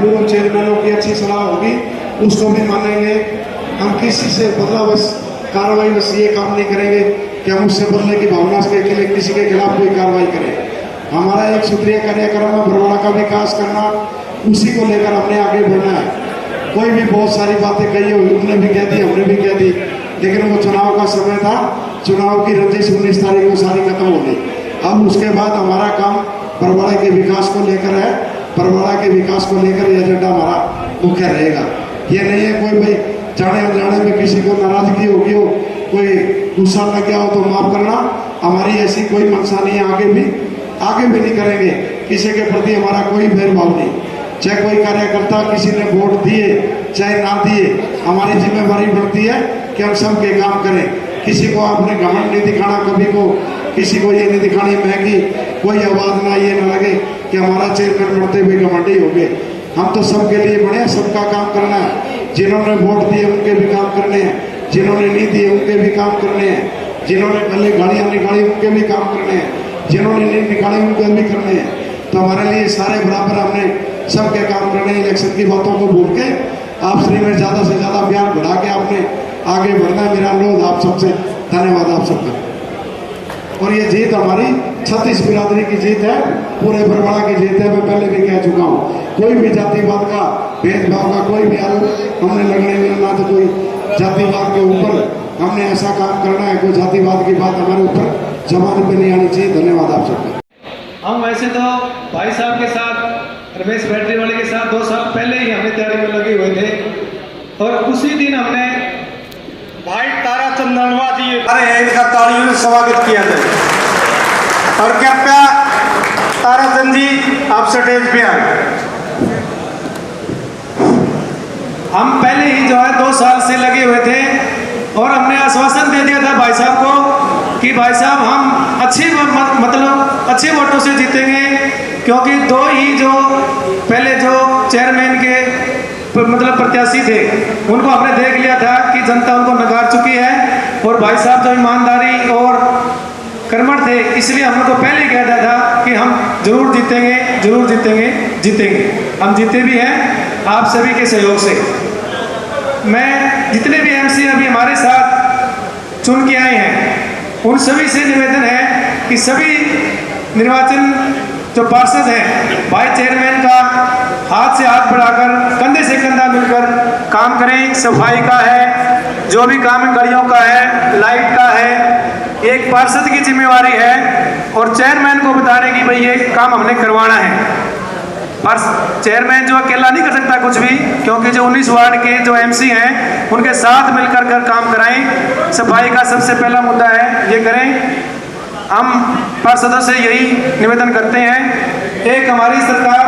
पूर्व चेयरमैनों की अच्छी सलाह होगी उसको भी मानेंगे। हम किसी से बदलावश कार्रवाई बस ये काम नहीं करेंगे कि हम उससे बदले की भावना से किसी के खिलाफ कोई कार्रवाई करें। हमारा एक सूत्रीय कार्यक्रम है बरवाड़ा का विकास करना, उसी को लेकर हमने आगे बढ़ना है। कोई भी बहुत सारी बातें कही हुई, उन्होंने भी कह दी, हमने भी कह दी, लेकिन वो चुनाव का समय था, चुनाव की रंजिश 19 तारीख को सारी खत्म हो गई। अब उसके बाद हमारा काम बरवाड़ा के विकास को लेकर है, बरवाड़ा के विकास को लेकर ये एजेंडा हमारा मुख्य रहेगा। ये नहीं है कोई भाई जाने अनजाने में किसी को नाराजगी होगी हो, कोई गुस्सा लग गया हो तो माफ करना, हमारी ऐसी कोई मंशा नहीं है। आगे भी नहीं करेंगे। किसी के प्रति हमारा कोई भेदभाव नहीं। चाहे कोई कार्यकर्ता किसी ने वोट दिए चाहे ना दिए, हमारी जिम्मेवारी बनती है कि हम सबके काम करें। किसी को आपने घमंड नहीं दिखाना, कभी को किसी को ये नहीं दिखानी महंगी कोई आवाज ना ये ना लगे कि हमारा चेयरमैन बढ़ते हुए घमंडी हो गए। हम तो सबके लिए बने, सबका काम करना है। जिन्होंने वोट दिए उनके भी काम करने हैं, जिन्होंने नहीं दिए उनके भी काम करने हैं, जिन्होंने पहले गाड़ियां निकाली उनके भी काम करने हैं, जिन्होंने नहीं निकाली उनके भी करने हैं। तो हमारे लिए सारे बराबर, हमने सबके काम करने। इलेक्शन की बातों को भूल के आप श्री में ज्यादा से ज्यादा बयान बढ़ा के आपने आगे बढ़ना है। मेरा अनुरोध आप सबसे, धन्यवाद आप सबका। और ये जीत हमारी 36 बिरादरी की जीत है, पूरे बरवाड़ा की जीत है। मैं पहले भी कह चुका हूँ, कोई भी जातिवाद का भेदभाव का कोई भी आरोप हमने लगने में ना, तो कोई जातिवाद के ऊपर हमने ऐसा काम करना है, कोई जातिवाद की बात हमारे ऊपर जमाने पे नहीं आनी चाहिए। धन्यवाद आप सबका। हम वैसे तो भाई साहब के साथ, रमेश बैटरी वाले के साथ 2 साल पहले ही हमने तैयारी में लगे हुए थे और उसी दिन हमने भाई तारा चंदनवा जी, अरे इनका तालियों से स्वागत किया जाए। और कृपया ताराचंद जी आप स्टेज पे आए। हम पहले ही जो है 2 साल से लगे हुए थे और हमने आश्वासन दे दिया था भाई साहब को कि भाई साहब हम अच्छे वोटों से जीतेंगे, क्योंकि 2 ही जो पहले जो चेयरमैन के प्रत्याशी थे उनको हमने देख लिया था कि जनता उनको नकार चुकी है। और भाई साहब जो ईमानदारी और कर्मठ थे, इसलिए हमने को पहले ही कह दिया था कि हम जरूर जीतेंगे, जरूर जीतेंगे, जीतेंगे। हम जीते भी हैं आप सभी के सहयोग से। मैं जितने भी एमसी अभी हमारे साथ चुन के आए हैं उन सभी से निवेदन है कि सभी निर्वाचन जो पार्षद हैं भाई चेयरमैन का हाथ से हाथ बढ़ाकर, कंधे से कंधा मिलकर काम करें। सफाई का है, जो भी काम गलियों का है, लाइट का है, एक पार्षद की जिम्मेवारी है और चेयरमैन को बताने की भाई ये काम हमने करवाना है। पर चेयरमैन जो अकेला नहीं कर सकता कुछ भी, क्योंकि जो 19 वार्ड के जो एमसी हैं उनके साथ मिलकर कर काम कराएं। सफाई का सबसे पहला मुद्दा है, ये करें। हम पार्षदों से यही निवेदन करते हैं। एक हमारी सरकार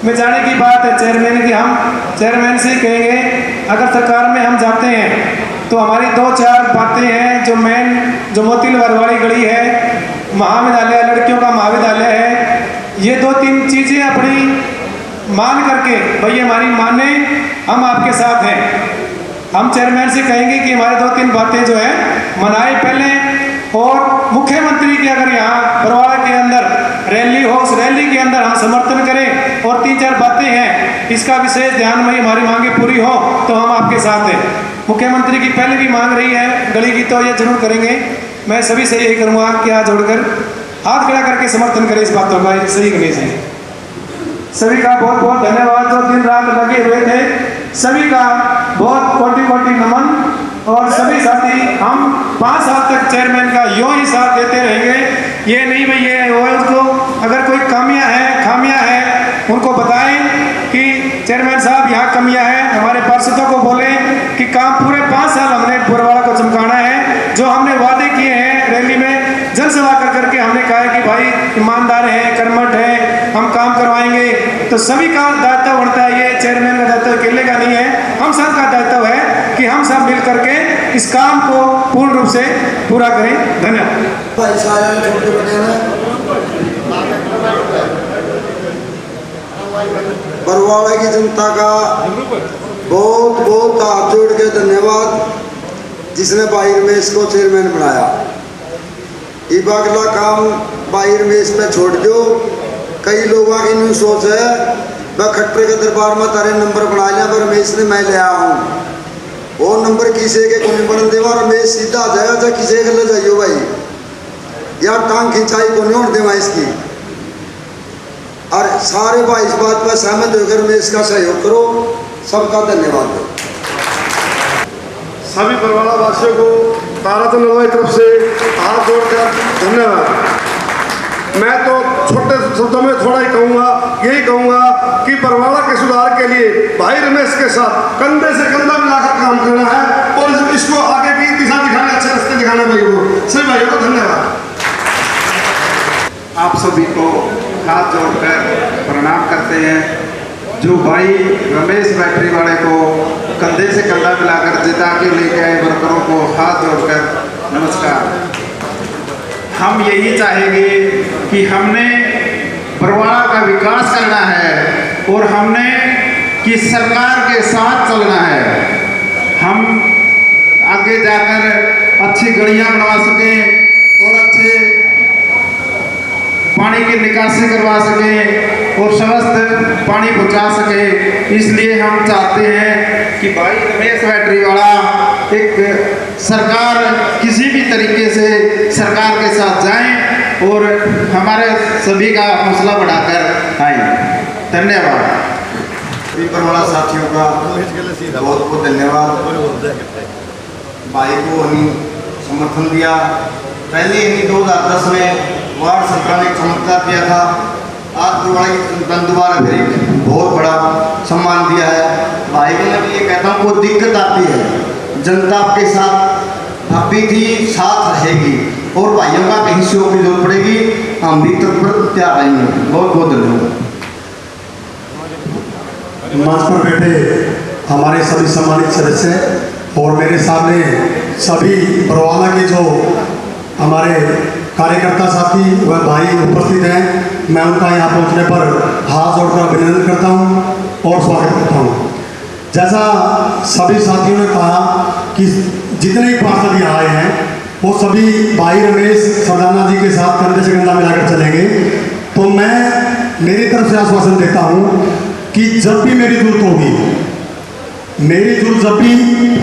में जाने की बात है चेयरमैन की, हम चेयरमैन से कहेंगे अगर सरकार में हम जाते हैं तो हमारी 2-4 बातें हैं जो मेन, जो मोती वरवाड़ी गली है, महाविद्यालय, लड़कियों का महाविद्यालय है, ये 2-3 चीजें अपनी मान करके भाई हमारी माने, हम आपके साथ हैं। हम चेयरमैन से कहेंगे कि हमारे 2-3 बातें जो है मनाए पहले। और मुख्यमंत्री की अगर यहाँ बरवाड़ा के अंदर रैली हो, उस रैली के अंदर हम समर्थन करें। और 3-4 बातें हैं, इसका विशेष ध्यान में हमारी मांगे पूरी हो तो हम आपके साथ हैं। मुख्यमंत्री की पहले भी मांग रही है गली की, तो ये जरूर करेंगे। मैं सभी से यही करूँगा कि हाथ जोड़कर, हाथ खड़ा करके समर्थन करें इस बातों का, सही करनी चाहिए। सभी का बहुत बहुत धन्यवाद जो दिन रात लगे हुए थे, सभी का बहुत कोटि-कोटि नमन। और सभी साथी हम 5 साल तक चेयरमैन का यूं ही साथ देते रहेंगे। ये नहीं भाई ये वो, उसको अगर कोई खामियां हैं उनको बताएं कि चेयरमैन साहब यहाँ कमियां हैं। हमारे पार्षदों को बोलें कि काम पूरे 5 साल हमने बरवाड़ा को चमकाना है। जो हमने वादे किए हैं रैली में, जनसभा करके हमने कहा है कि भाई ईमानदार हैं, कर्मठ हैं, हम काम करवाएंगे। तो सभी का दायित्व बनता है, ये चेयरमैन का दायित्व अकेले का नहीं है, हम सब का दायित्व है कि हम सब मिल करके इस काम को पूर्ण रूप से पूरा करें। धन्यवाद। बरवाड़ा की जनता का बहुत बहुत हाथ जोड़ के धन्यवाद जिसने भाई रमेश को चेयरमैन बनाया। इब अगला काम भाई रमेश पे छोड़ दो। कई लोगों की न्यू सोच है मैं खट्टे के दरबार में तारे नंबर बना लिया पर रमेश ने मैं ले आया हूँ। वो नंबर किसी के को नहीं बन देवा, रमेश सीधा आ जाएगा चाहे किसी के ले जाइयो भाई, यार टांग खिंचाई को नहीं होने देवा इसकी। और सारे भाई इस बात पर सहमत होकर रमेश का सहयोग करो। सबका धन्यवाद दो। सभी बरवाला वासियों को ताराचंद की तरफ से हाथ जोड़कर धन्यवाद। मैं तो छोटे शब्दों में थोड़ा ही कहूँगा, यही कहूँगा कि बरवाला के सुधार के लिए भाई रमेश के साथ कंधे से कंधा मिलाकर काम करना है और इसको आगे की दिशा दिखाने, अच्छे रास्ते दिखाने भाई सभी भाइयों को धन्यवाद। आप सभी को हाथ जोड़कर प्रणाम करते हैं। जो भाई रमेश बैटरी वाले को कंधे से कंधा मिलाकर जिता के लेके आए वर्करों को हाथ जोड़कर नमस्कार। हम यही चाहेंगे कि हमने बरवाला का विकास करना है और हमने कि सरकार के साथ चलना है। हम आगे जाकर अच्छी गलियां बनवा सकें और अच्छे पानी की निकासी करवा सकें और स्वस्थ पानी पहुंचा सके। इसलिए हम चाहते हैं कि भाई रमेश बैटरी वाला एक सरकार किसी भी तरीके से सरकार के साथ जाएं और हमारे सभी का हौसला बढ़ाकर आए। धन्यवाद। सभी बरवाला साथियों का बहुत बहुत धन्यवाद। भाई को हमें समर्थन दिया। पहले ही 2010 में वार्ड सरकार ने चमत्कार किया था। आज बरवाला की दोबारा फिर एक बहुत बड़ा सम्मान दिया है। भाई को मैं ये कहता हूँ, कोई दिक्कत आती है जनता आपके साथ अभी भी साथ रहेगी और भाइयों का कहीं सहयोग की जरूरत पड़ेगी, हम भी तत्पर तैयार रहेंगे। बहुत बहुत धन्यवाद। मंच पर बैठे हमारे सभी सम्मानित सदस्य और मेरे सामने सभी बरवाला के जो हमारे कार्यकर्ता साथी व भाई उपस्थित हैं, मैं उनका यहाँ पहुँचने पर हाथ जोड़कर अभिनंदन करता हूँ और स्वागत करता हूँ। जैसा सभी साथियों ने कहा कि जितने भी पार्षद यहाँ आए हैं वो सभी भाई रमेश सरदाना जी के साथ कंधे से कंधा मिलाकर चलेंगे। तो मैं मेरी तरफ से आश्वासन देता हूँ कि जब भी मेरी जरूरत होगी, मेरी जरूरत जब भी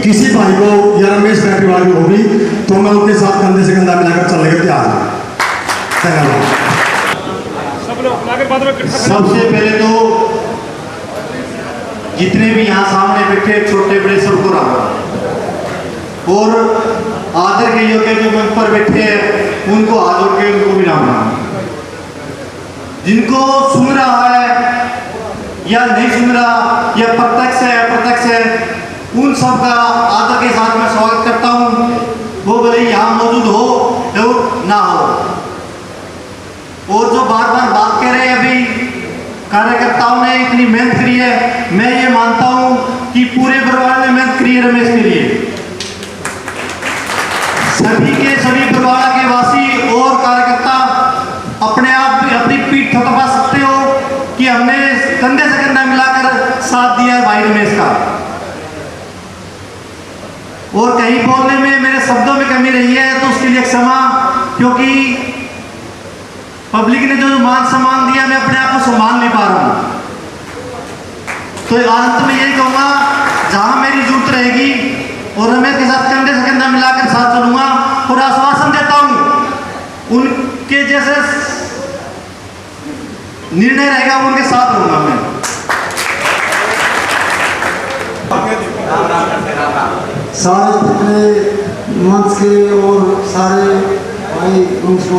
किसी भाई को या रमेश बैटरी वाली होगी तो मैं उनके साथ कंधे से कंधा मिलाकर चलने के तैयार हूँ। धन्यवाद। सबसे पहले तो जितने भी यहाँ सामने बैठे छोटे बड़े सबको राम और आदर के योग्य जो मंच पर बैठे हैं उनको हाथ जोड़ के उनको भी राम। जिनको सुन रहा है या नहीं सुन रहा या प्रत्यक्ष है अप्रत्यक्ष है, उन सब का आदर के साथ मैं स्वागत करता हूँ। वो भले यहाँ मौजूद हो और ना हो। और जो बार बार बात कह रहे हैं, अभी कार्यकर्ताओं ने इतनी मेहनत करी है, मैं ये मानता हूँ कि पूरे बरवाला ने मेहनत करी है रमेश के लिए। सभी के सभी बरवाला के वासी और कार्यकर्ता अपने आप अपनी पीठ थपथपा सकते हो कि हमने कंधे से कंधा मिलाकर साथ दिया है भाई रमेश का। और कहीं बोलने में मेरे शब्दों में कमी रही है तो उसके लिए क्षमा, क्योंकि पब्लिक ने जो मान सम्मान दिया मैं अपने आप को सम्मान नहीं पा रहा हूं। तो अंत में यही कहूंगा, जहां मेरी जरूरत रहेगी और रमेश के साथ कंधे से कंधा मिलाकर साथ चलूंगा और आश्वासन देता हूं उनके जैसे निर्णय रहेगा उनके साथ रहूंगा मैं। सारे जितने मंच के और सारे भाई उनको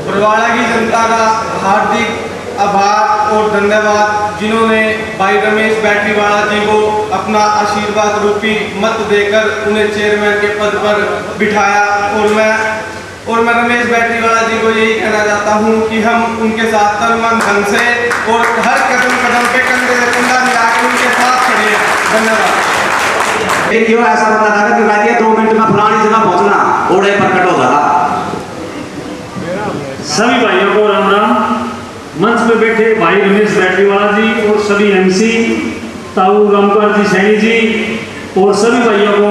बरवाला की जनता का हार्दिक आभार और धन्यवाद, जिन्होंने भाई रमेश बैटरी वाला जी को अपना आशीर्वाद रूपी मत देकर उन्हें चेयरमैन के पद पर बिठाया। और मैं रमेश बैटरी वाला जी को यही कहना चाहता हूं कि हम उनके साथ तन मन धन से और हर कदम कदम पे कंधे से कंधा मिला के उनके साथ खड़े हैं। धन्यवाद। एक क्यों ऐसा बता था कि कह दिया 2 मिनट में फलानी जगह पहुंचना, ओड़े प्रकट हो जाएगा। सभी भाइयों को राम राम। मंच पे बैठे भाई रमेश बैटरी वाला जी और सभी एमसी ताऊ रामकुमार जी सैनी जी और सभी भाइयों को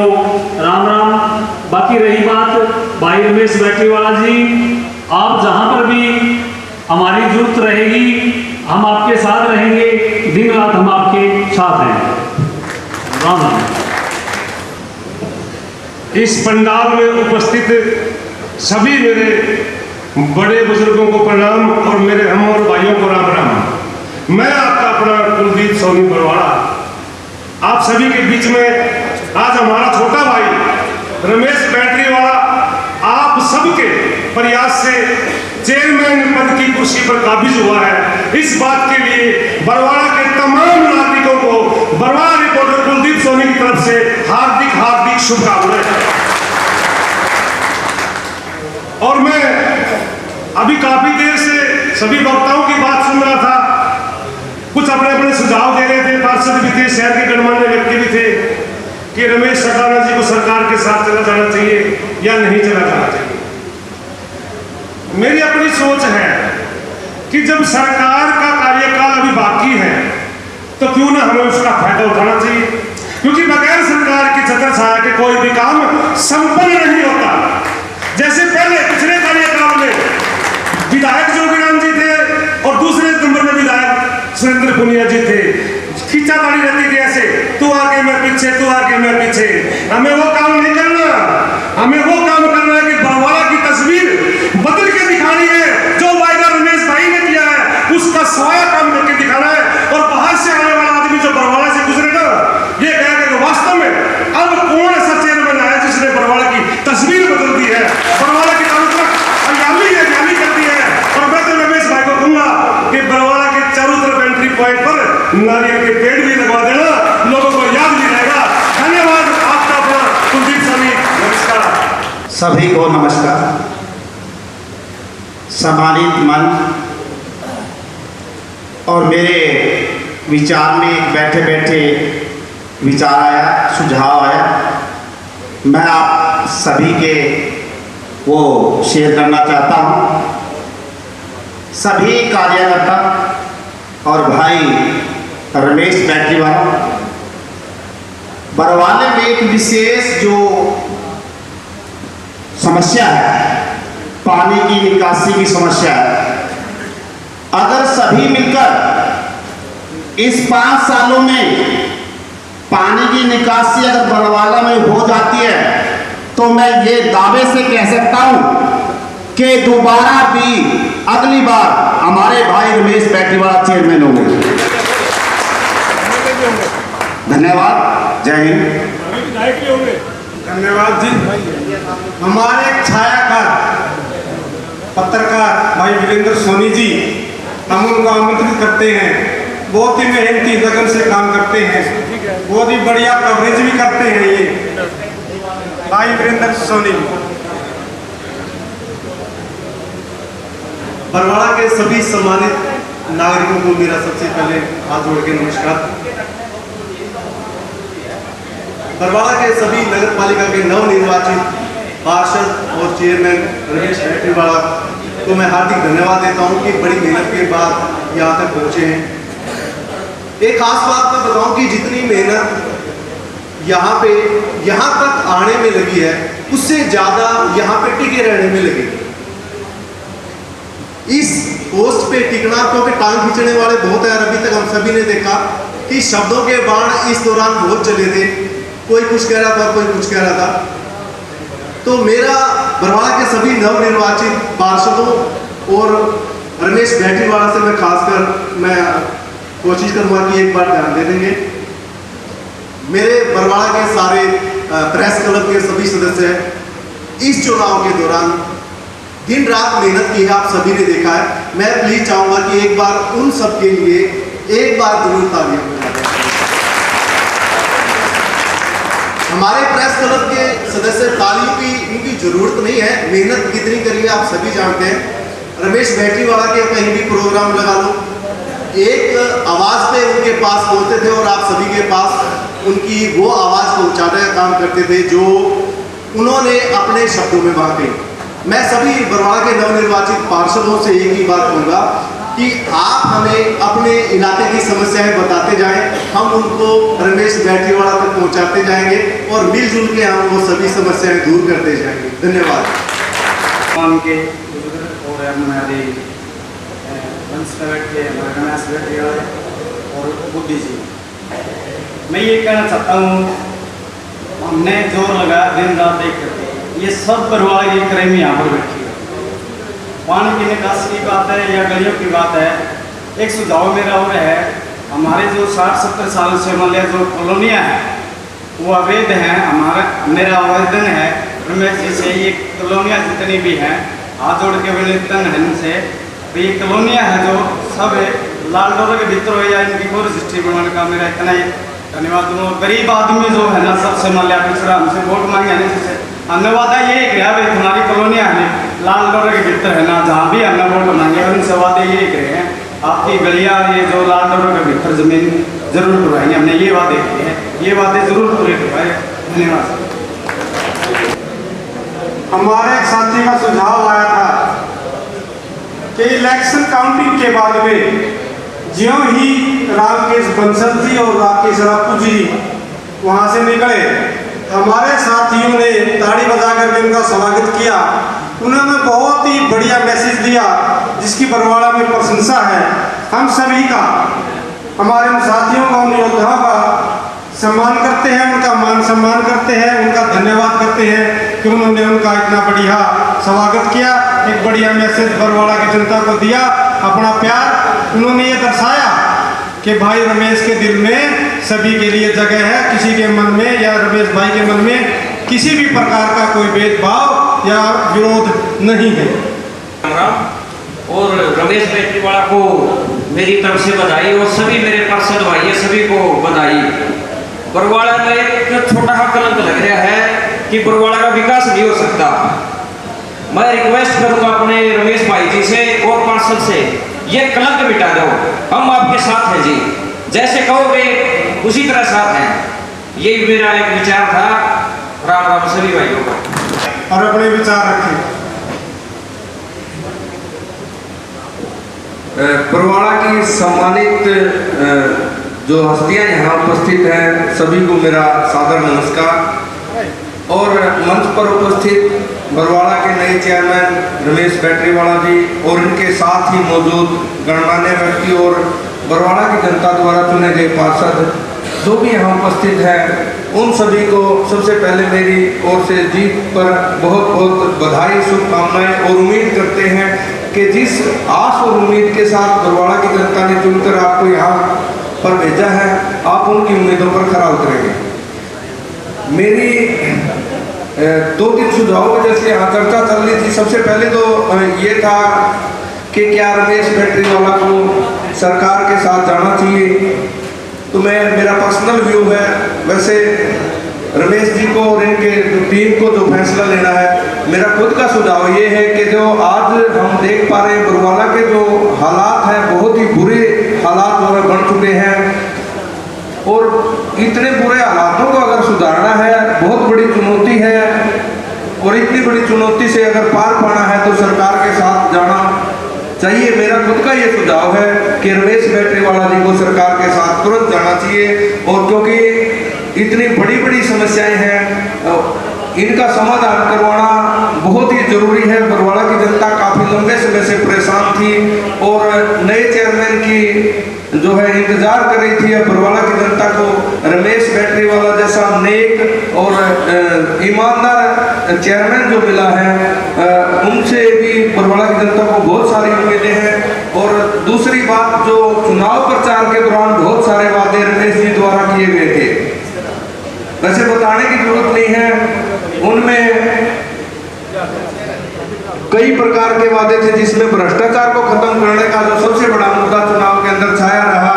राम राम। बाकी रही बात भाई रमेश बैटरी वाला जी, आप जहां पर भी हमारी जरूरत रहेगी, हम आपके साथ रहेंगे, दिन रात हम आपके साथ हैं। राम राम। इस पंडाल में उपस्थित सभी मेरे बड़े बुजुर्गों को प्रणाम और मेरे हम और भाइयों को राम राम। मैं आपका अपना कुलदीप सोनी बरवाड़ा आप सभी के बीच में आज हमारा छोटा भाई रमेश बैटरी वाला आप सबके प्रयास से चेयरमैन पद की कुर्सी पर काबिज हुआ है। इस बात के लिए बरवाड़ा के तमाम नागरिकों को बरवाड़ा रिपोर्टर कुलदीप सोनी की तरफ से हार्दिक हार्दिक शुभकामनाएं। और मैं अभी काफी देर से सभी वक्ताओं की बात सुन रहा था, कुछ अपने अपने सुझाव दे रहे थे, पार्षद भी थे, शहर के गणमान्य व्यक्ति भी थे कि रमेश सटाना जी को सरकार के साथ चला जाना चाहिए या नहीं चला जाना चाहिए। मेरी अपनी सोच है कि जब सरकार का कार्यकाल अभी बाकी है तो क्यों ना हमें उसका फायदा उठाना चाहिए, क्योंकि बगैर सरकार की छत्र छाया के कोई भी काम संपन्न नहीं होता। जैसे पहले पिछले कार्यकाल में विधायक जोगीराम जी थे और दूसरे नंबर में विधायक सुरेंद्र पुनिया जी थे, खींचातानी रहती थी ऐसे, तू आगे मैं पीछे, तू आगे मैं पीछे। हमें वो काम नहीं करना, हमें वो काम करना है कि बरवाड़ा की तस्वीर बदल के दिखानी है। जो वायदा रमेश भाई ने किया है उसका स्वाया काम करके दिखाना है। और बाहर से आने वाला आदमी जो बरवाड़ा से गुजरेगा ये कहेगा वास्तव में अब कौन ऐसा चेयरमैन आया जिसने बरवाड़ा की तस्वीर बदल दी है, बरवाड़ा की चारों तरफ हरियाली कर दी है। और मैं तो रमेश भाई को कहूंगा कि बरवाड़ा के चारों तरफ एंट्री पॉइंट पर नारियल के पेड़ भी लगवा देना, लोगों को याद भी रहेगा। धन्यवाद। आपका अपना कुलदीप सोनी। नमस्कार सभी को नमस्कार। सम्मानित मंच और मेरे विचार में बैठे बैठे विचार आया, सुझाव आया, मैं आप सभी के वो शेयर करना चाहता हूँ। सभी कार्यकर्ता और भाई रमेश बैटरी वाला बरवाले में एक विशेष जो समस्या है, पानी की निकासी की समस्या है। अगर सभी मिलकर इस 5 सालों में पानी की निकासी अगर बरवाला में हो जाती है तो मैं ये दावे से कह सकता हूं कि दोबारा भी अगली बार हमारे भाई रमेश बैटरी वाला चेयरमैन होंगे। धन्यवाद। जय हिंद। धन्यवाद जी। हमारे छायाकार पत्रकार भाई वीरेंद्र सोनी जी, हम उनको आमंत्रित करते हैं। बहुत ही मेहनती लगन से काम करते हैं, बहुत ही बढ़िया कवरेज भी करते हैं ये भाई वीरेंद्र सोनी। बरवाड़ा के सभी सम्मानित नागरिकों को मेरा सबसे पहले हाथ जोड़ के नमस्कार। बरवाड़ा के सभी नगर पालिका के नवनिर्वाचित पार्षद और चेयरमैन रमेश बैटरी वाला को मैं हार्दिक धन्यवाद देता हूं कि बड़ी मेहनत के बाद यहाँ तक पहुंचे हैं। एक खास बात मैं बताऊं कि जितनी मेहनत यहाँ तक आने में लगी है उससे ज्यादा यहाँ पे टिके रहने में लगी। इस पोस्ट पे टिकना, क्योंकि टांग खींचने वाले बहुत है। अभी तक हम सभी ने देखा कि शब्दों के बाण इस दौरान बहुत चले थे, कोई कुछ कह रहा था, कोई कुछ कह रहा था। तो मेरा बरवाड़ा के सभी नवनिर्वाचित पार्षदों और रमेश बैटरी वाला से मैं खासकर मैं कोशिश करूंगा कि एक बार ध्यान दे देंगे। मेरे बरवाड़ा के सारे प्रेस क्लब के सभी सदस्य इस चुनाव के दौरान दिन रात मेहनत की है, आप सभी ने देखा है। मैं प्लीज चाहूंगा कि एक बार उन सब के लिए एक बार जरूर तालियां बजाएं। हमारे प्रेस क्लब के सदस्य तालियों की इनकी जरूरत नहीं है, मेहनत कितनी करी है आप सभी जानते हैं। रमेश बैटरी वाला के कहीं भी प्रोग्राम लगा लो, एक आवाज पे उनके पास पहुंचते थे और आप सभी के पास उनकी वो आवाज पहुंचाने का काम करते थे जो उन्होंने अपने शब्दों में बांटे। मैं सभी बरवाड़ा के नवनिर्वाचित पार्षदों से एक ही बात कहूँगा कि आप हमें अपने इलाके की समस्याएं बताते जाएं, हम उनको रमेश बैटरी वाला तक पहुंचाते जाएंगे और मिलजुल के हम वो सभी समस्याएं दूर करते जाएंगे। धन्यवाद। के और हमारे मंच में बैठे हमारे गणेश बैठे और बुद्धि जी, मैं ये कहना चाहता हूँ, हमने जोर लगाया दिन रात एक करके, ये सब परिवार ये करेंगे यहाँ पर बैठी है। पानी की निकासी की बात है या गलियों की बात है, एक सुझाव मेरा और है, हमारे जो 60-70 साल से मान लिया जो कॉलोनियाँ हैं वो अवैध हैं। मेरा आवेदन है रमेश जी से, ये कॉलोनियाँ जितनी भी हैं हाथ जोड़ के विनिवेदन है इनसे, तो ये कॉलोनियाँ हैं जो सब लाल डोर के भीतर हो या इनकी कोई रजिस्ट्री बनाने का मेरा इतना ही धन्यवाद दूँ। गरीब आदमी जो है ना सबसे मान लिया पिछड़ा हमसे वोट मांगे है जिससे हमने वादा ये किया भाई तुम्हारी कॉलोनियाँ हैं लाल डोर के भीतर है ना, जहाँ भी हमने वोट मांगे और उनसे वादे ये करे हैं आपकी गलियाँ ये जो लाल डोर के भीतर जमीन जरूर करवाएंगे, हमने ये वादे किए हैं, ये वादे जरूर पूरे करवाए। धन्यवाद। हमारे एक साथी का सुझाव आया था कि इलेक्शन काउंटिंग के बाद में ज्यों ही रामकेश बंसल जी और राकेश रापू जी वहाँ से निकले, हमारे साथियों ने ताड़ी बजा करके उनका स्वागत किया। उन्होंने बहुत ही बढ़िया मैसेज दिया जिसकी बरवाड़ा में प्रशंसा है। हम सभी का, हमारे उन साथियों का, उन योद्धाओं का सम्मान करते हैं, उनका मान सम्मान करते हैं, उनका धन्यवाद करते हैं कि उन्होंने उनका इतना बढ़िया स्वागत किया, एक बढ़िया मैसेज बरवाड़ा की जनता को दिया, अपना प्यार। उन्होंने ये दर्शाया कि भाई रमेश के दिल में सभी के लिए जगह है, किसी के मन में या रमेश भाई के मन में किसी भी प्रकार का कोई भेदभाव या विरोध नहीं है। और रमेश बैटरीवाला को मेरी तरफ से बधाई और सभी मेरे पार्षद भाई सभी को बधाई। बरवाड़ा में एक छोटा सा कलंक लग रहा है कि बरवाड़ा का विकास नहीं हो सकता। मैं रिक्वेस्ट करूंगा अपने रमेश भाई जी से और पार्षद से, ये कलंक मिटा दो, हम आपके साथ हैं जी, जैसे कहोगे उसी तरह साथ हैं। यही मेरा एक विचार था। राम राम सभी भाइयों को। और अपने विचार रखें। बरवाड़ा की सम्मानित जो हस्तियां यहाँ उपस्थित हैं सभी को मेरा सादर नमस्कार। और मंच पर उपस्थित बरवाड़ा के नए चेयरमैन रमेश बैटरीवाला जी और इनके साथ ही मौजूद गणमान्य व्यक्ति और बरवाड़ा की जनता द्वारा चुने गए पार्षद जो भी यहाँ उपस्थित हैं, उन सभी को सबसे पहले मेरी ओर से जीत पर बहुत बहुत बधाई, शुभकामनाएं और उम्मीद करते हैं कि जिस आस और उम्मीद के साथ बरवाड़ा की जनता ने चुनकर आपको यहाँ पर भेजा है, आप उनकी उम्मीदों पर खरा उतरेंगे। मेरी 2-3 सुझावों की जैसे यहाँ चर्चा चल रही थी, सबसे पहले तो ये था कि क्या रमेश बैटरीवाला को सरकार के साथ जाना चाहिए। तो मेरा पर्सनल व्यू है, वैसे रमेश जी को और इनके टीम को जो फैसला लेना है, मेरा खुद का सुझाव ये है कि जो आज हम देख पा रहे हैं बरवाला के जो हालात हैं, बहुत ही बुरे हालात जो है बन चुके हैं और इतने बुरे हालातों को अगर सुधारना है बहुत बड़ी चुनौती है और इतनी बड़ी चुनौती से अगर पार पाना है तो सरकार के साथ जाना चाहिए। मेरा खुद का ये सुझाव है कि रमेश बैटरीवाला जी को सरकार के साथ तुरंत जाना चाहिए और क्योंकि इतनी बड़ी बड़ी समस्याएं हैं, इनका समाधान करवाना बहुत ही जरूरी है। बरवाड़ा की जनता काफ़ी लंबे समय से परेशान थी और नए चेयरमैन की जो है इंतजार कर रही थी। बरवाड़ा की जनता को रमेश बैटरीवाला जैसा नेक और ईमानदार चेयरमैन जो मिला है, उनसे भी बरवाड़ा की जनता को बहुत सारी उम्मीदें हैं। और दूसरी बात, जो चुनाव प्रचार के दौरान बहुत सारे वादे रमेश जी द्वारा किए गए थे, वैसे बताने की जरूरत नहीं है, उनमें कई प्रकार के वादे थे जिसमें भ्रष्टाचार को खत्म करने का जो सबसे बड़ा मुद्दा चुनाव के अंदर छाया रहा।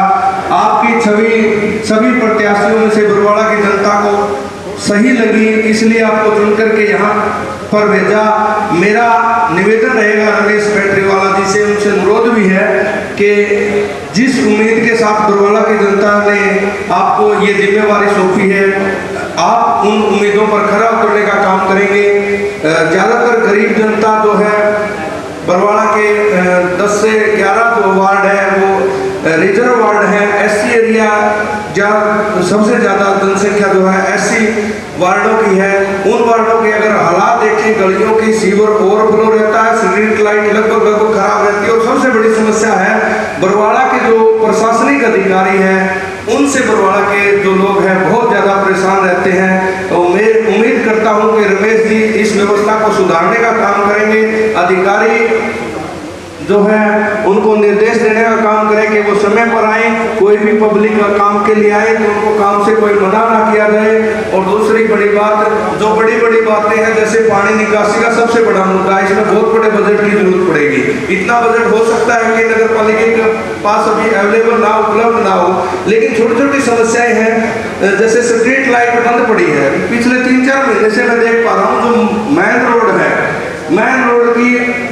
आपकी छवि सभी प्रत्याशियों में से बरवाड़ा की जनता को सही लगी, इसलिए आपको चुन करके यहाँ पर भेजा। मेरा निवेदन रहेगा रमेश बैटरीवाला जी से, उनसे अनुरोध भी है कि जिस उम्मीद के साथ बरवाड़ा की जनता ने आपको ये जिम्मेवारी सौंपी है, आप उन उम्मीदों पर खरा उतरने का काम करेंगे। ज़्यादातर गरीब जनता जो है बरवाड़ा के 10 से 11 जो वार्ड है वो रिजर्व वार्ड है, एससी एरिया सबसे ज़्यादा जनसंख्या जो है एससी वार्डों की है, उन वार्डों के अगर हालात देखें, गलियों की सीवर ओवरफ्लो रहता है, स्ट्रीट लाइट लगभग खराब रहती है, और सबसे बड़ी समस्या है बरवाड़ा के जो प्रशासनिक अधिकारी हैं उनसे बरवाड़ा के जो लोग हैं बहुत ज़्यादा परेशान रहते हैं। तो मैं उम्मीद करता हूं कि रमेश जी इस व्यवस्था को सुधारने का काम करेंगे, अधिकारी जो है उनको निर्देश देने का काम करें कि वो समय पर आए, कोई भी पब्लिक का काम के लिए आए तो उनको काम से कोई मना ना किया जाए। और दूसरी बड़ी बात, जो बड़ी बड़ी बातें हैं जैसे पानी निकासी का सबसे बड़ा मुद्दा है, इसमें बहुत बड़े बजट की जरूरत पड़ेगी। इतना बजट हो सकता है कि नगर पालिका के पास अभी अवेलेबल ना उपलब्ध ना हो, लेकिन छोटी छोटी समस्याएं हैं जैसे स्ट्रीट लाइट बंद पड़ी है, पिछले 3-4 महीने से मैं देख पा रहा हूँ जो मेन रोड है, मेन रोड की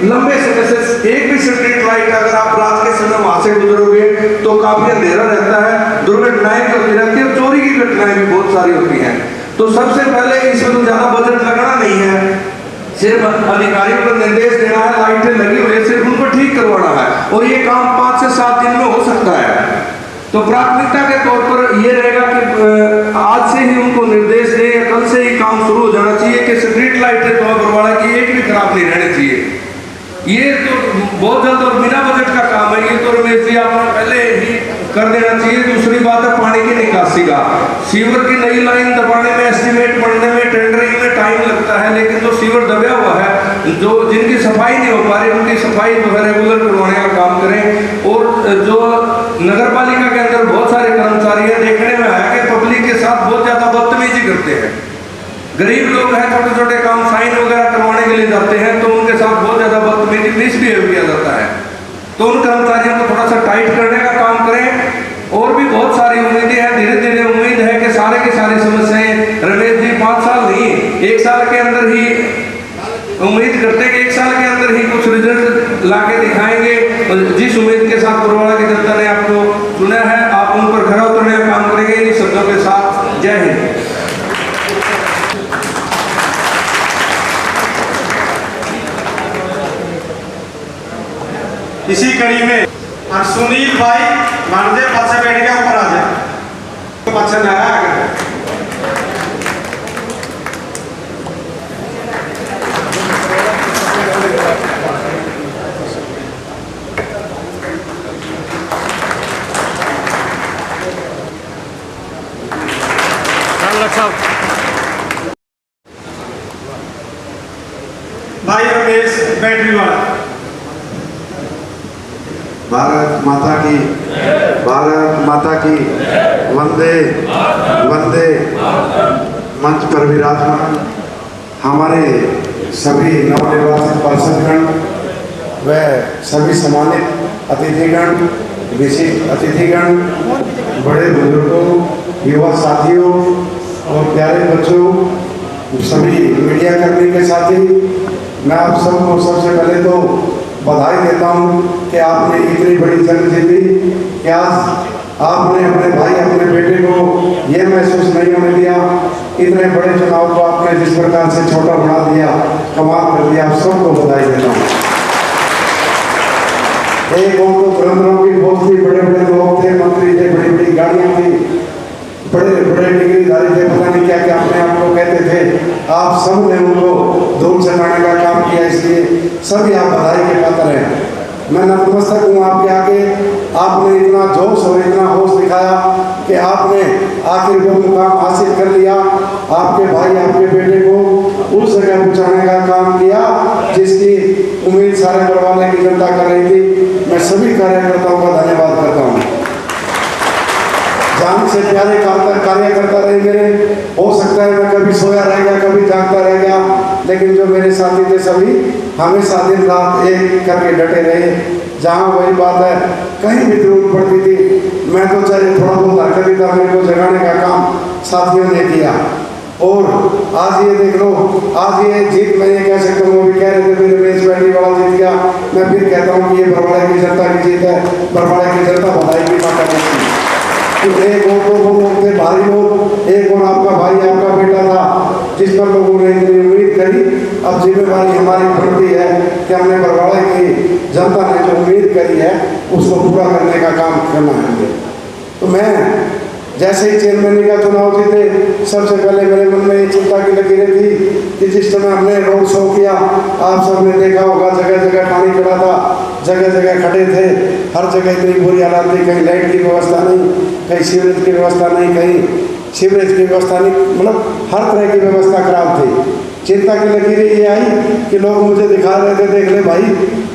लंबे समय से एक भी स्ट्रीट लाइट अगर आप रात के समय वहां से गुजरोगे तो काफी अंधेरा रहता है, दुर्घटनाएं भी होती रहती है, चोरी की घटनाएं भी बहुत सारी होती हैं। तो सबसे पहले इसमें तो ज्यादा बजट लगना नहीं है, सिर्फ अधिकारियों को निर्देश देना है, लाइटें लगी हुई है सिर्फ उनको ठीक करवाना है, और ये काम 5 से 7 दिन में हो सकता है। तो प्राथमिकता के तौर पर ये रहेगा कि आज से ही उनको निर्देश दें या कल से ही काम शुरू हो जाना चाहिए कि स्ट्रीट लाइटें तो बरवाड़ा की एक भी खराब नहीं रहनी चाहिए। ये तो बहुत जल्द और बिना बजट का काम है, ये तो रमेश जी आपने पहले ही कर देना चाहिए। दूसरी बात है पानी की निकासी का, सीवर की नई लाइन दबाने में, एस्टिमेट बनने में, टेंडरिंग में टाइम लगता है, लेकिन जो सीवर दबा हुआ है, जो जिनकी सफाई नहीं हो पा रही उनकी सफाई जो है रेगुलर करवाने का काम करें। और जो नगर पालिका के अंदर बहुत सारे कर्मचारी हैं, देखने में आया कि पब्लिक के साथ बहुत ज्यादा बदतमीजी करते हैं, गरीब लोग हैं, छोटे छोटे काम साइन वगैरह करवाने के लिए जाते हैं तो उनके साथ बहुत ज्यादा बदतमीजी मिसबिहेव किया जाता है। तो उन कर्मचारियों को थोड़ा सा टाइट करने का काम करें। और भी बहुत सारी उम्मीदें हैं, धीरे धीरे उम्मीद है कि सारे की सारी समस्याएं रमेश जी 5 साल नहीं 1 साल के अंदर ही, उम्मीद करते हैं कि 1 साल के अंदर ही कुछ रिजल्ट ला के दिखाएंगे। जिस उम्मीद के साथ बरवाड़ा की जनता ने आपको चुना है, आप उन पर खरा उतरने का काम करेंगे। इन शब्दों के साथ जय हिंद। इसी कड़ी में और सुनील भाई मानदेव पद से बैठ के ऊपर आ जाए, तो पद से नारा आगे भाई रमेश बैटरी वाला। भारत माता की, भारत माता की, वंदे वंदे। मंच पर विराजमान हमारे सभी नवनिर्वाचित पार्षदगण व सभी सम्मानित अतिथिगण, विशिष्ट अतिथिगण, बड़े बुजुर्गों, युवा साथियों और प्यारे बच्चों, सभी मीडिया कर्मी के साथी, मैं आप सबको सबसे पहले तो बधाई देता हूँ कि आपने इतनी बड़ी जंग जीती कि आज आपने अपने भाई, अपने बेटे को ये महसूस नहीं होने दिया। इतने बड़े चुनाव को आपने जिस प्रकार से छोटा बना दिया, कमाल कर दिया, आप सबको बधाई देता हूँ। एक और तो धुरंधरों की बहुत सी बड़े बड़े लोग थे, मंत्री थे, बड़ी बड़ी गाड़ियाँ थी, बड़े बड़े डिग्रीधारी थे, पता नहीं क्या क्या अपने आप को कहते थे। आप सब ने उनको धूल चटाने का काम किया, इसलिए सभी आप बधाई के पात्र हैं। मैं नतमस्तक हूँ आपके आगे। आपने इतना जोश और इतना होश दिखाया कि आपने आखिर वो मुकाम हासिल कर लिया। आपके भाई, आपके बेटे को उस जगह पहुँचाने का काम किया जिसकी उम्मीद सारे बरवाले की जनता कर रही थी। मैं सभी कार्यकर्ताओं का धन्यवाद करता हूँ। जान से प्यारे कार्य करता रहे मेरे। हो सकता है मैं कभी सोया रह गया, कभी जागता रह गया, लेकिन जो मेरे साथी थे सभी हमेशा दिन रात एक करके डटे रहे। जहाँ वही बात है, कहीं भी जरूरत पड़ती थी, मैं तो चाहे थोड़ा बहुत हरकत ही था, मेरे को जगाने का काम साथियों ने किया। और आज ये देख लो, आज ये जीत मैं ये कह सकता हूँ, वो भी कह रहे थे रमेश बैटरी वाला जीत गया, मैं फिर कहता हूँ कि ये बरवाड़ा की जनता की जीत है। बरवाड़ा की जनता बधाई की बात करती है। एक और तो वो लोग थे भारी लोग, एक और आपका भाई, आपका बेटा था जिस पर लोगों ने इतनी उम्मीद करी। अब जिम्मेवारी हमारी बनती है कि हमने बरवाड़ा की जनता ने जो उम्मीद करी है उसको पूरा करने का काम करना है। तो मैं जैसे ही चेयरमैन का चुनाव जीते, सबसे पहले मेरे मन में ये चिंता की लकीरें थी कि जिस समय हमने रोड शो किया, आप सबने देखा होगा, जगह जगह पानी खड़ा था, जगह जगह खड़े थे, हर जगह इतनी बुरी हालत थी, कहीं लाइट की व्यवस्था नहीं, कहीं सीवरेज की व्यवस्था नहीं, कहीं सीवरेज की व्यवस्था नहीं, मतलब हर तरह की व्यवस्था खराब थी। चिंता की लकीरें ये आई कि लोग मुझे दिखा रहे थे, देख ले भाई,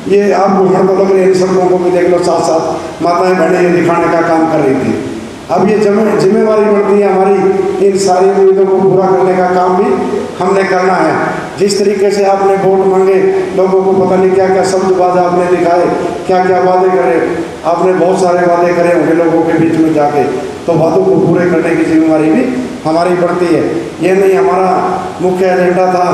ये आप घूमण तो लग रहे हैं, सड़कों को भी देख लो, साथ साथ माताएं बहनें ये दिखाने का काम कर रही थी। अब ये जिम्मेवारी बढ़ती है हमारी, इन सारी उम्मीदों को पूरा करने का काम भी हमने करना है। जिस तरीके से आपने वोट मांगे, लोगों को पता नहीं क्या क्या शब्दबाज आपने दिखाए, क्या क्या वादे करे, आपने बहुत सारे वादे करे होंगे लोगों के बीच में जाके, तो वादों को पूरे करने की जिम्मेवारी भी हमारी बढ़ती है। ये नहीं हमारा मुख्य एजेंडा था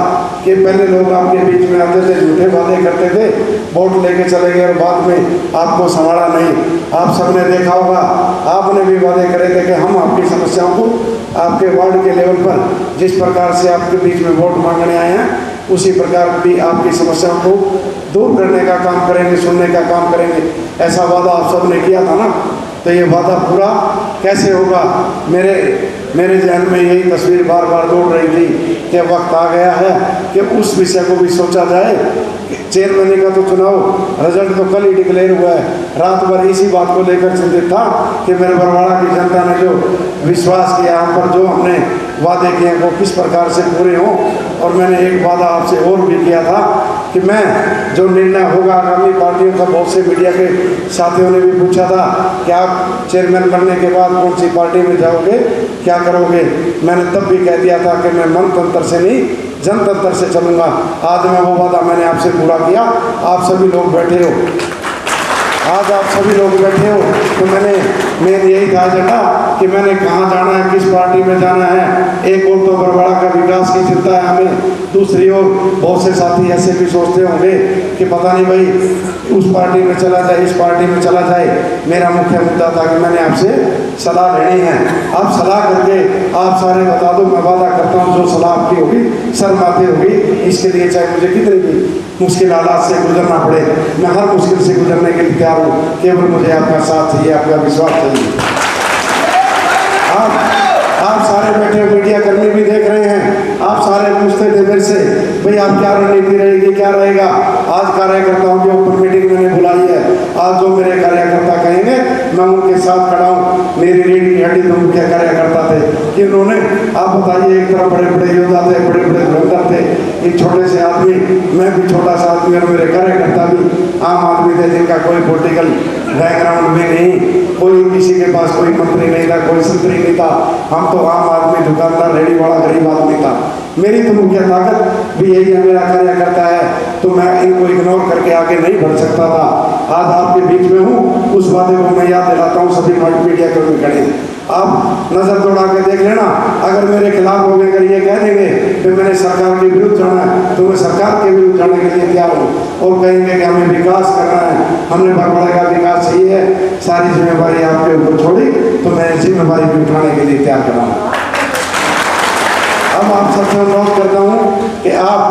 कि पहले लोग आपके बीच में आते थे, झूठे वादे करते थे, वोट लेके चले गए और बाद में आपको संभाला नहीं। आप सबने देखा होगा, आपने भी वादे करे थे कि हम आपकी समस्याओं को आपके वार्ड के लेवल पर जिस प्रकार से आपके बीच में वोट मांगने आए हैं, उसी प्रकार भी आपकी समस्याओं को दूर करने का काम करेंगे, सुनने का काम करेंगे। ऐसा वादा आप सबने किया था ना, तो ये वादा पूरा कैसे होगा? मेरे जहन में यही तस्वीर बार बार दौड़ रही थी कि वक्त आ गया है कि उस विषय को भी सोचा जाए। चेयरमैन का तो चुनाव रिजल्ट तो कल ही डिक्लेयर हुआ है, रात भर इसी बात को लेकर चिंतित था कि मेरे बरवाड़ा की जनता ने जो विश्वास किया हम पर, जो हमने वादे किए वो किस प्रकार से पूरे हों। और मैंने एक वादा आपसे और भी किया था कि मैं जो निर्णय होगा आगामी पार्टियों का, बहुत से मीडिया के साथियों ने भी पूछा था कि आप चेयरमैन बनने के बाद कौन सी पार्टी में जाओगे, क्या करोगे। मैंने तब भी कह दिया था कि मैं मनतंत्र से नहीं, जनतंत्र से चलूँगा। आज मैं वो वादा मैंने आपसे पूरा किया। आप सभी लोग बैठे हो, आज आप सभी लोग बैठे हो, तो मेन यही था एजेंडा कि मैंने कहाँ जाना है, किस पार्टी में जाना है। एक और तो बरवाड़ा का विकास की चिंता है हमें, दूसरी ओर बहुत से साथी ऐसे भी सोचते होंगे कि पता नहीं भाई उस पार्टी में चला जाए, इस पार्टी में चला जाए। मेरा मुख्य मुद्दा था कि मैंने आपसे सलाह लेनी है। आप सलाह करके आप सारे बता दो, मैं वादा करता हूँ जो सलाह आपकी होगी शर्माती होगी, इसके लिए चाहे मुझे कितनी भी मुश्किल हालात से गुजरना पड़े, मैं हर मुश्किल से गुजरने के लिए तैयार हूँ। केवल मुझे आपका साथ चाहिए, आपका विश्वास चाहिए। आप सारे बैठे मीडिया कर्मी भी देख रहे हैं, आप सारे पूछते थे मेरे से भाई आप क्या रणनीति रहेगी, क्या रहेगा। आज कार्यकर्ताओं की ओपन मीटिंग मैंने बुलाई है। आज जो मेरे कार्यकर्ता कहेंगे मैं उनके साथ खड़ा हूँ। मेरी रीढ़ की हड्डी तो मुख्य कार्यकर्ता थे कि उन्होंने, आप बताइए, एक तरफ बड़े बड़े योद्धा थे, बड़े बड़े धुरंधर थे, एक छोटे से आदमी, मैं भी छोटा सा आदमी, और मेरे कार्यकर्ता भी आम आदमी थे जिनका कोई पॉलिटिकल बैकग्राउंड भी नहीं, कोई किसी के पास कोई मंत्री नहीं था, कोई मंत्री नहीं था। हम तो आम आदमी, दुकानदार, रेडी वाला गरीब आदमी था। मेरी तो मुख्य ताकत भी यही है, मेरा कार्यकर्ता है, तो मैं इनको इग्नोर करके आगे नहीं बढ़ सकता था। आज आपके बीच में हूँ, उस वादे को मैं याद दिलाता हूँ। सभी मीडिया कर्मी खड़े, आप नजर दौड़ा के देख लेना। अगर मेरे खिलाफ लोग अगर ये कह देंगे कि मैंने सरकार के विरुद्ध जाना है, तो मैं सरकार के विरुद्ध जाने के लिए तैयार हूँ। और कहेंगे कि हमें विकास करना है, हमने बरवाड़ा का विकास सही है, सारी जिम्मेवारी आपके ऊपर छोड़ी, तो मैं जिम्मेवारी भी उठाने के लिए तैयार कर रहा हूँ। अब आप सबसे अनुरोध करता हूँ कि आप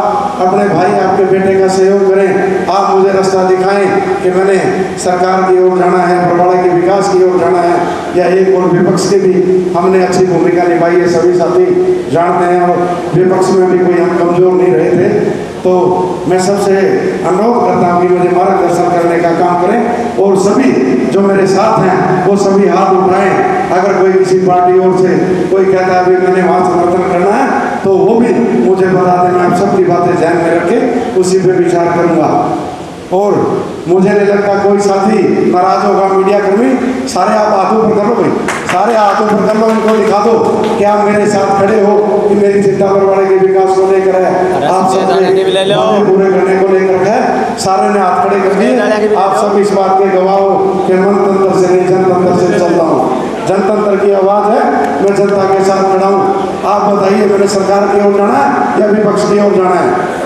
अपने भाई, आपके बेटे का सहयोग करें। आप मुझे रास्ता दिखाएं कि मैंने सरकार की ओर जाना है, बरवाड़ा के विकास की ओर जाना है, या एक और विपक्ष के भी हमने अच्छी भूमिका निभाई है, सभी साथी जानते हैं, और विपक्ष में भी कोई हम कमजोर नहीं रहे थे। तो मैं सबसे अनुरोध करता हूँ कि मुझे मार्गदर्शन करने का काम करें, और सभी जो मेरे साथ हैं वो सभी हाथ उठाएं। अगर कोई किसी पार्टी ओर से कोई कहता है भी मैंने वहाँ समर्थन करना है, तो वो भी मुझे बता दें, मैं आप सबकी बातें ध्यान में रख के उसी पे विचार करूँगा। और मुझे नहीं लगता कोई साथी नाराज होगा, मीडिया कर्मी सारे आप हाथों पर कर लो भाई, सारे हाथों पर कर लो, उनको दिखा दो कि आप मेरे साथ खड़े हो कि मेरी चिंता बरवाड़े के विकास को लेकर है, आप सब पूरे करने को लेकर है। सारे ने हाथ खड़े कर दिए। आप सब इस बात के गवाह हो कि मनतंत्र से नहीं, जनतंत्र से चलता हूँ। जनतंत्र की आवाज़ है, मैं जनता के साथ खड़ा हूँ। आप बताइए, मैंने सरकार की ओर जाना है या विपक्ष की ओर जाना है?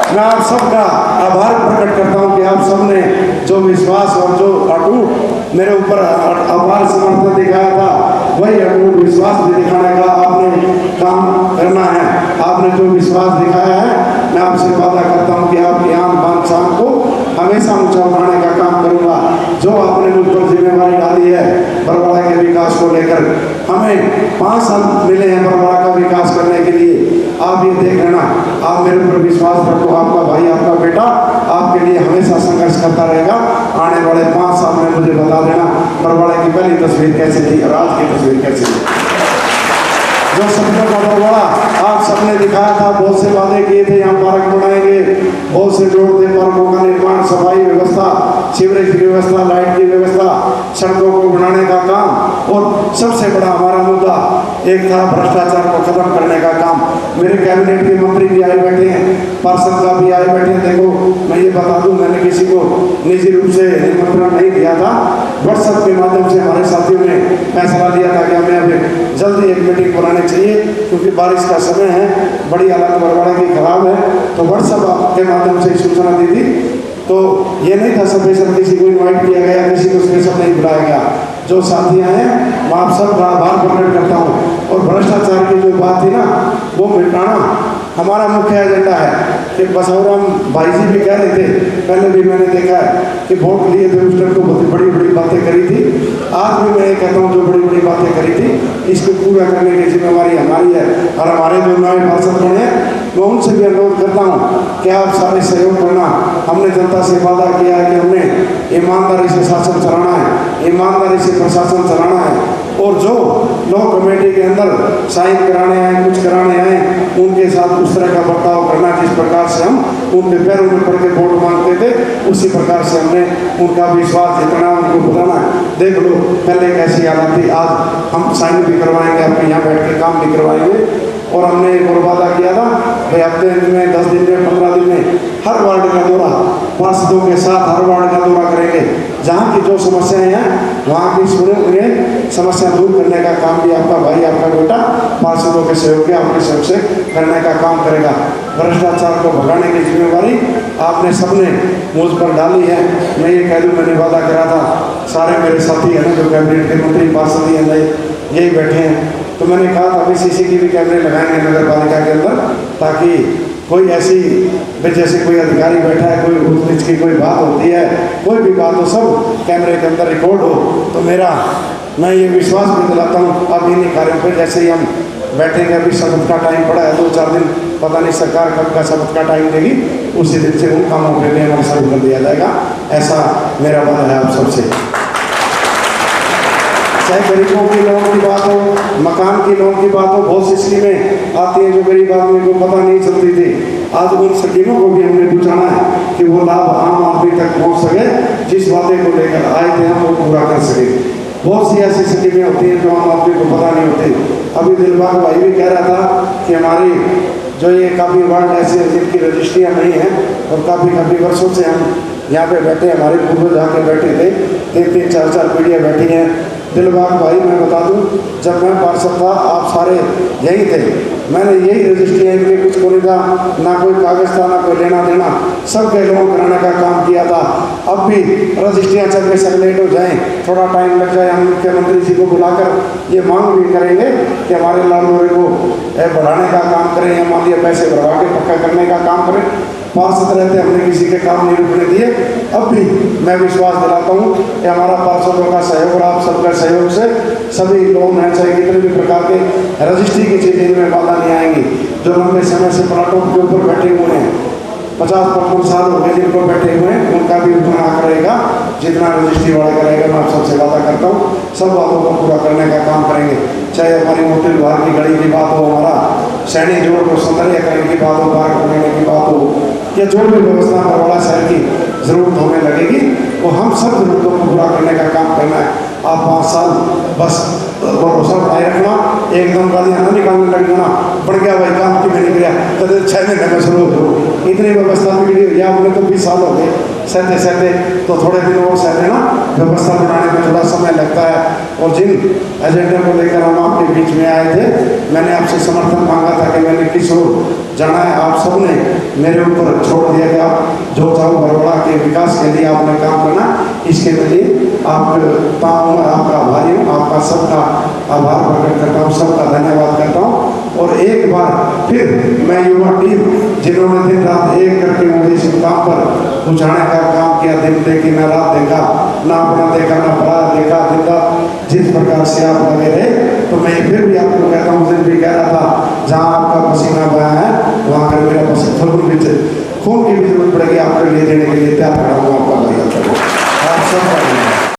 मैं आप सबका आभार प्रकट करता हूं कि आप सबने जो विश्वास और जो अटूट मेरे ऊपर आभार समर्थन दिखाया था, वही अटूट विश्वास भी दिखाने का आपने काम करना है। आपने जो विश्वास दिखाया है, मैं आपसे वादा करता हूं कि आपकी आन बान शान को हमेशा ऊंचा उठाने का काम डाली है बरवाड़ा के विकास को लेकर। हमें 5 साल मिले हैं बरवाड़ा का विकास करने के लिए। आप ये देख लेना, आप मेरे ऊपर विश्वास रखो, आपका भाई आपका बेटा आपके लिए हमेशा संघर्ष करता रहेगा। आने वाले 5 साल में मुझे बता देना बरवाड़ा की पहली तस्वीर कैसी थी और आज की तस्वीर कैसी थी। जो सपनों का बरवाड़ा आप सबने दिखाया था, बहुत से वादे किए थे, यहाँ पार्क बनाएंगे, बहुत से जोड़ थे, पार्कों का निर्माण, सफाई व्यवस्था, सीवरेज की व्यवस्था, लाइट की व्यवस्था, सड़कों को बनाने का काम, और सबसे बड़ा हमारा मुद्दा एक था भ्रष्टाचार को खत्म करने का काम। मेरे कैबिनेट के मंत्री भी आए बैठे हैं, पार्षद का भी आए बैठे हैं। देखो मैं ये बता दूं, मैंने किसी को निजी रूप से निमंत्रण नहीं दिया था, व्हाट्सएप के माध्यम से हमारे साथियों ने फैसला लिया था कि हमें अभी जल्दी एक मीटिंग बुलानी चाहिए, क्योंकि बारिश का समय है, बड़ी हालत बरवाड़ा की खराब है। तो व्हाट्सएप के माध्यम से सूचना दी थी। तो ये नहीं था स्पेशल किसी को इन्वाइट किया गया, किसी को स्पेशल नहीं बुलाया गया। जो साथियाँ हैं मैं आप सबका आभार प्रकट करता हूँ। और भ्रष्टाचार की जो बात थी ना, वो मिटाना हमारा मुख्य एजेंडा है। कि बसौराम भाई जी भी कह रहे थे, पहले भी मैंने देखा है कि वोट लिए थे उस टाइम को बहुत बड़ी बड़ी बातें करी थी। आज भी मैं ये कहता हूँ जो बड़ी बड़ी बातें करी थी इसको पूरा करने की जिम्मेवारी हमारी है। और हमारे जो नए पार्षद बने हैं मैं उनसे भी अनुरोध करता हूँ कि आप सारे सहयोग करना। हमने जनता से वादा किया है कि हमने ईमानदारी से शासन चलाना है, ईमानदारी से प्रशासन चलाना है। और जो लोग कमेटी के अंदर साइन कराने आए, कुछ कराने आए, उनके साथ उस तरह का बर्ताव करना जिस प्रकार से हम उनके पैरों में पड़ के वोट मांगते थे, उसी प्रकार से हमने उनका विश्वास जितना उनको बताना है। देख लो पहले कैसी हालत थी, आज हम साइन भी करवाएंगे, अपने यहाँ बैठ के काम भी करवाएंगे। और हमने एक और वादा किया था भाई हफ्ते में 10 दिन में 15 दिन में हर वार्ड का दौरा पार्षदों के साथ हर वार्ड का दौरा करेंगे। जहाँ की जो समस्याएं हैं वहाँ की सुने समस्या दूर करने का काम भी आपका भाई आपका बेटा पार्षदों के सहयोग के आपके सहयोग से करने का काम करेगा। भ्रष्टाचार को भगाने की जिम्मेवारी आपने सबने मुझ पर डाली है। मैं ये कह दूँ, मैंने वादा करा था, सारे मेरे साथी हैं ना जो कैबिनेट के मंत्री पार्षद हैं यही बैठे हैं, तो मैंने कहा था अभी सीसीटीवी कैमरे लगाएंगे नगर पालिका के अंदर, ताकि कोई ऐसी जैसे कोई अधिकारी बैठा है, कोई ऊंच नीच की कोई बात होती है, कोई भी बात हो, सब कैमरे के अंदर रिकॉर्ड हो। तो मैं ये विश्वास भी दिलाता हूँ अब इन्हीं कार्यों पर जैसे ही हम बैठेंगे, अभी शपथ का टाइम पड़ा है 2-4 दिन, पता नहीं सरकार कब का शपथ का टाइम देगी, उसी दिन से उन कामों के लिए हमारा शुरू कर दिया जाएगा। ऐसा मेरा वादा है आप सबसे। चाहे गरीबों की लोन की बात हो, मकान की लोन की बात हो, बहुत सी स्कीमें आती हैं जो गरीब आदमी को पता नहीं चलती थी। आज उन स्कीमों को भी हमने पहुँचाना है कि वो लाभ आम आदमी तक पहुँच सके, जिस वादे को लेकर आए थे हम वो पूरा कर सके। बहुत सी ऐसी स्कीमें होती हैं जो आम आदमी को पता नहीं होती। अभी दिलबाग भाई भी कह रहा था कि हमारी जो ये काफ़ी वार्ड ऐसे हैं जिनकी रजिस्ट्रियाँ नहीं हैं, और काफ़ी वर्षों से हम यहाँ पे बैठे, हमारे पूर्वज आके बैठे थे, 3-3, 4-4 पीढ़ियाँ बैठी हैं। दिलबाग भाई मैं बता दूं, जब मैं पार्षद था आप सारे यही थे, मैंने यही रजिस्ट्री इनके कुछ को नहीं था, ना कोई कागज था ना कोई लेना देना, सबके लोगों कराने का काम किया था। अब भी रजिस्ट्रियाँ चल के सब लेट हो जाएँ, थोड़ा टाइम लग जाए, हम मुख्यमंत्री जी को बुलाकर ये मांग भी करेंगे कि हमारे लाडोरे को बढ़ाने का काम करें, या मान लिया पैसे भरवा के पक्का करने का काम करें। पार्षद रहते हमने किसी के काम नहीं रुकने दिए। अब भी मैं विश्वास दिलाता हूँ कि हमारा पार्षदों का सहयोग और आप सबका सहयोग से सभी लोग हैं, चाहे कितने भी प्रकार के रजिस्ट्री की चीज़ें इनमें बाधा नहीं आएंगी। जो लंबे समय से प्लाटों के ऊपर बैठे हुए हैं, 50-55 साल हो गए जिनको बैठे हुए हैं, उनका भी उतना हक रहेगा जितना रजिस्ट्री वाला करेगा। मैं आप सबसे वादा करता हूँ सब बातों को पूरा करने का काम करेंगे। चाहे हमारी मोती विभाग की गली की बात हो, हमारा सैनिक जोड़ को सौंदर्यकरण की बात हो, पार्क बनाने की बात हो, या जो भी व्यवस्था बरवाड़ा शहर की ज़रूरत होने लगेगी, वो हम सब ज़रूरतों को पूरा करने का काम करना है। आप 5 साल बस भरोसा बनाए रखना, एकदम गालियाँ ना निकालने लग जाना, बढ़ गया भाई काम की नहीं गया, कदे 6 महीने में शुरू हो, इतनी व्यवस्था बिगड़ी हुई है। आपने तो 20 साल हो गए सहते तो थोड़े दिन और सह लेना, व्यवस्था बनाने में थोड़ा समय लगता है। और जिन एजेंडे को लेकर हम आपके बीच में आए थे, मैंने आपसे समर्थन मांगा था कि मैंने किस ओर जाना है, आप सब ने मेरे ऊपर छोड़ दिया कि आप जो चाहो बरवाड़ा के विकास के लिए आपने काम करना। इसके लिए आपका आभारी हूँ, आपका सबका आभार प्रकट करता हूँ, सबका धन्यवाद करता हूँ। और एक बार फिर मैं युवा टीम जिन्होंने दिन रात एक करके मुझे इस मुकाम पर पहुँचाने का काम किया, दिन देखी ना रात देखा, ना अपना देखा ना पराया देखा, रहेगा जिंदा, जिस प्रकार से आप लगे रहे। तो मैं फिर भी आपको कहता हूँ, उस दिन भी कह रहा था जहाँ आपका पसीना बहा है वहाँ कर मेरा पसीना खून की भी जरूरत पड़ेगी आपको ले देने के लिए तैयार खड़ा हूँ आपका भाई। आप सब